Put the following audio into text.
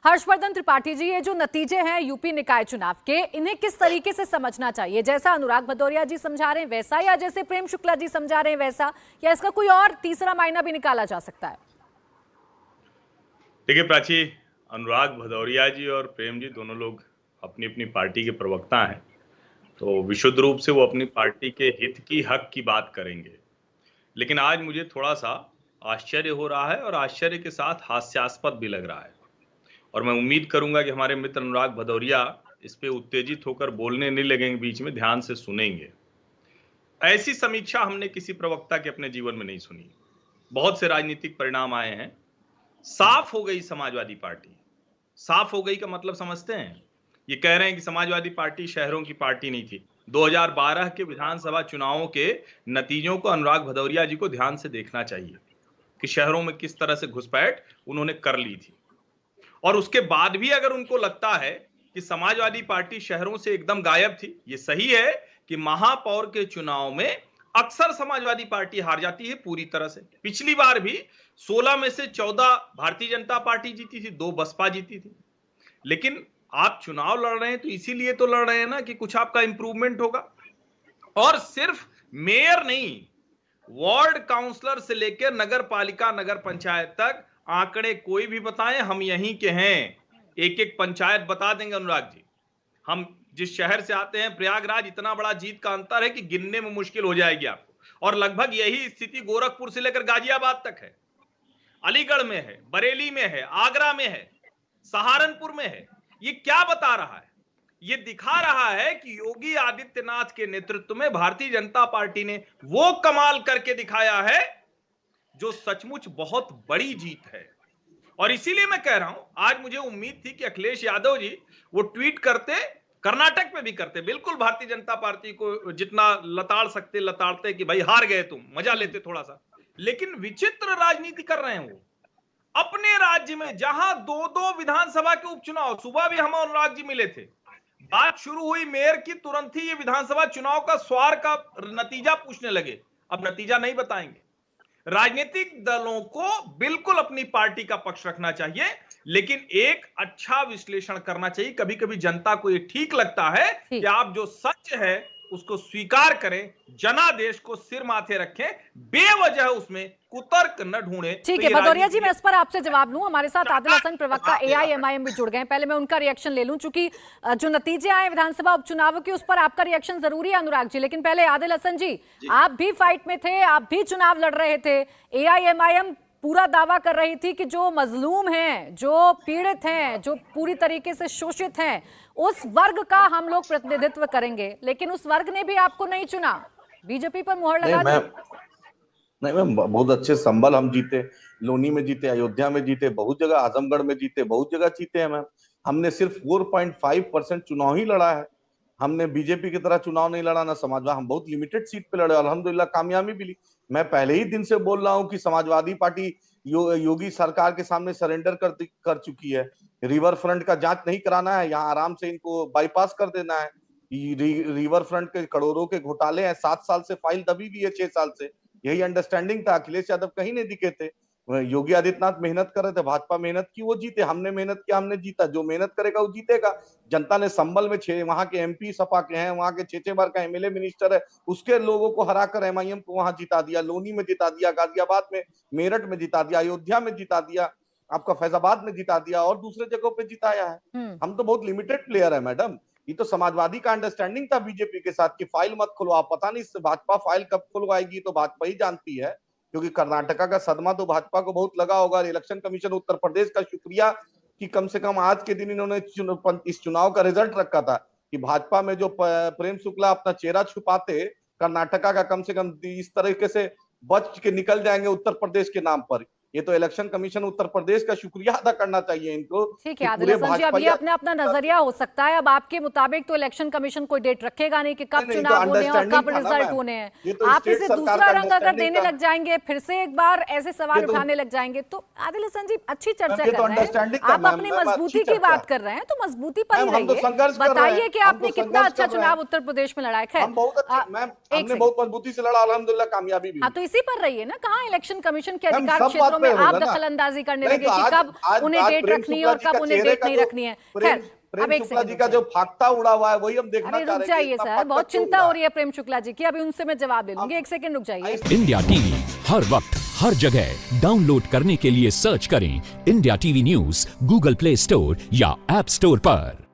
हर्षवर्धन त्रिपाठी जी, ये जो नतीजे हैं यूपी निकाय चुनाव के, इन्हें किस तरीके से समझना चाहिए? जैसा अनुराग भदौरिया जी समझा रहे हैं वैसा, या जैसे प्रेम शुक्ला जी समझा रहे हैं वैसा, या इसका कोई और तीसरा मायना भी निकाला जा सकता है? देखिए प्राची, अनुराग भदौरिया जी और प्रेम जी दोनों लोग अपनी अपनी पार्टी के प्रवक्ता हैं, तो विशुद्ध रूप से वो अपनी पार्टी के हित की, हक की बात करेंगे। लेकिन आज मुझे थोड़ा सा आश्चर्य हो रहा है और आश्चर्य के साथ हास्यास्पद भी लग रहा है। और मैं उम्मीद करूंगा कि हमारे मित्र अनुराग भदौरिया इस पे उत्तेजित होकर बोलने नहीं लगेंगे, बीच में ध्यान से सुनेंगे। ऐसी समीक्षा हमने किसी प्रवक्ता के अपने जीवन में नहीं सुनी। बहुत से राजनीतिक परिणाम आए हैं, साफ हो गई समाजवादी पार्टी। साफ हो गई का मतलब समझते हैं? ये कह रहे हैं कि समाजवादी पार्टी शहरों की पार्टी नहीं थी। 2012 के विधानसभा चुनावों के नतीजों को अनुराग भदौरिया जी को ध्यान से देखना चाहिए कि शहरों में किस तरह से घुसपैठ उन्होंने कर ली थी। और उसके बाद भी अगर उनको लगता है कि समाजवादी पार्टी शहरों से एकदम गायब थी, ये सही है कि महापौर के चुनाव में अक्सर समाजवादी पार्टी हार जाती है पूरी तरह से। पिछली बार भी 16 में से 14 भारतीय जनता पार्टी जीती थी, 2 बसपा जीती थी। लेकिन आप चुनाव लड़ रहे हैं तो इसीलिए तो लड़ रहे हैं ना कि कुछ आपका इंप्रूवमेंट होगा। और सिर्फ मेयर नहीं, वार्ड काउंसलर से लेकर नगर पालिका, नगर पंचायत तक आंकड़े कोई भी बताएं, हम यहीं के हैं। एक एक पंचायत बता देंगे अनुराग जी। हम जिस शहर से आते हैं, प्रयागराज, इतना बड़ा जीत का अंतर है कि गिनने में मुश्किल हो जाएगी आपको। और लगभग यही स्थिति गोरखपुर से लेकर गाजियाबाद तक है, अलीगढ़ में है, बरेली में है, आगरा में है, सहारनपुर में है। ये क्या बता रहा है? ये दिखा रहा है कि योगी आदित्यनाथ के नेतृत्व में भारतीय जनता पार्टी ने वो कमाल करके दिखाया है जो सचमुच बहुत बड़ी जीत है। और इसीलिए मैं कह रहा हूं, आज मुझे उम्मीद थी कि अखिलेश यादव जी वो ट्वीट करते, कर्नाटक में भी करते, बिल्कुल भारतीय जनता पार्टी को जितना लताड़ सकते लताड़ते कि भाई हार गए तुम, मजा लेते थोड़ा सा। लेकिन विचित्र राजनीति कर रहे हैं वो अपने राज्य में, जहां 2-2 विधानसभा के उपचुनाव, सुबह भी हम अनुराग जी मिले थे, बात शुरू हुई मेयर की, तुरंत ही ये विधानसभा चुनाव का स्वार का नतीजा पूछने लगे। अब नतीजा नहीं बताएंगे। राजनीतिक दलों को बिल्कुल अपनी पार्टी का पक्ष रखना चाहिए, लेकिन एक अच्छा विश्लेषण करना चाहिए। कभी कभी जनता को ये ठीक लगता है कि आप जो सच है उसको स्वीकार करें, जनादेश को सिर माथे रखें, बेवजह उसमें कुतर्क न ढूंढे। ठीक है भदौरिया जी, मैं इस पर आपसे जवाब लूं। हमारे साथ आदिल हसन प्रवक्ता एआईएमआईएम भी जुड़ गए हैं। पहले मैं उनका रिएक्शन ले लूं, चूंकि जो नतीजे आए विधानसभा उपचुनाव के, उस पर आपका रिएक्शन जरूरी है अनुराग जी। लेकिन पहले आदिल हसन जी, आप भी फाइट में थे, आप भी चुनाव लड़ रहे थे। एआईएमआईएम पूरा दावा कर रही थी कि जो मजलूम हैं, जो पीड़ित हैं, जो पूरी तरीके से शोषित हैं, उस वर्ग का हम लोग प्रतिनिधित्व करेंगे। लेकिन उस वर्ग ने भी आपको नहीं चुना, बीजेपी पर मुहर लगा दी। नहीं मैम, बहुत अच्छे संभल हम जीते, लोनी में जीते, अयोध्या में जीते, बहुत जगह, आजमगढ़ में जीते, बहुत जगह जीते हैं मैम। हमने सिर्फ 4.5% चुनाव ही लड़ा है। हमने बीजेपी की तरह चुनाव नहीं लड़ा, ना समाजवादी। हम बहुत लिमिटेड सीट पे लड़े, अल्हम्दुलिल्लाह कामयाबी मिली। मैं पहले ही दिन से बोल रहा हूँ कि समाजवादी पार्टी योगी सरकार के सामने सरेंडर कर चुकी है। रिवर फ्रंट का जांच नहीं कराना है, यहाँ आराम से इनको बाईपास कर देना है। रिवर फ्रंट के करोड़ों के घोटाले हैं, 7 साल से फाइल दबी भी है, 6 साल से। यही अंडरस्टैंडिंग था। अखिलेश यादव कहीं नहीं दिखे थे। योगी आदित्यनाथ मेहनत कर रहे थे, भाजपा मेहनत की, वो जीते। हमने मेहनत किया, हमने जीता। जो मेहनत करेगा वो जीतेगा। जनता ने संभल में 6 वहां के एमपी सपा के हैं, वहां के 6 बार का एमएलए मिनिस्टर है, उसके लोगों को हराकर एमआईएम को वहां जिता दिया। लोनी में जिता दिया, गाजियाबाद में, मेरठ में जिता दिया, अयोध्या में जिता दिया, आपका फैजाबाद में जिता दिया, और दूसरे जगहों पे जिताया है। हम तो बहुत लिमिटेड प्लेयर है मैडम। ये तो समाजवादी का अंडरस्टैंडिंग था बीजेपी के साथ कि फाइल मत खुलवाओ। पता नहीं इससे भाजपा फाइल कब खुलवाएगी, तो भाजपा ही जानती है, क्योंकि कर्नाटका का सदमा तो भाजपा को बहुत लगा होगा। इलेक्शन कमीशन उत्तर प्रदेश का शुक्रिया कि कम से कम आज के दिन इन्होंने इस चुनाव का रिजल्ट रखा था कि भाजपा में जो प्रेम शुक्ला अपना चेहरा छुपाते, कर्नाटका का कम से कम इस तरीके से बच के निकल जाएंगे उत्तर प्रदेश के नाम पर। ये तो इलेक्शन कमीशन उत्तर प्रदेश का शुक्रिया अदा करना चाहिए इनको। ठीक है आदिल हसन जी, अब ये अपना अपना नजरिया हो सकता है। अब आपके मुताबिक तो इलेक्शन कमीशन कोई डेट रखेगा नहीं कि कब चुनाव होने हैं और कब रिजल्ट होने हैं। आप इसे दूसरा रंग अगर देने लग जाएंगे, फिर से एक बार ऐसे सवाल उठाने लग जाएंगे, तो आदिल हसन जी अच्छी चर्चा कर रहे हैं, आप अपनी मजबूती की बात कर रहे हैं, तो मजबूती पर ही रहिए। बताइए कि आपने कितना अच्छा चुनाव उत्तर प्रदेश में लड़ा है। खैर हमने बहुत मजबूती से लड़ा, अल्हम्दुलिल्लाह कामयाबी भी। हाँ, तो इसी पर रहिए ना। कहाँ इलेक्शन कमिशन के अधिकार क्षेत्रों में पे आप होगा ना। दखल अंदाजी करने नहीं लगे तो कि आज- कब आज उन्हें आज डेट प्रेम रखनी है शुक्ला और जी कब का उन्हें चेहरे डेट का नहीं जो रखनी है। प्रेम खैर, प्रेम अब एक शुक्ला जी सेकंड का रुक जो जाइए। फाख्ता उड़ा हुआ है वही हम देखना अरे चाह रुक रहे हैं कि जाइए इतना सर, फाख्ता बहुत क्यों चिंता उड़ा? हो रही है प्रेम शुक्ला जी की, अभी उनसे मैं जवाब ले लूंगी। एक सेकंड रुक जाइए। इंडिया टीवी हर वक्त हर जगह डाउनलोड करने के लिए सर्च करें India TV news Google play store या ऐप स्टोर पर।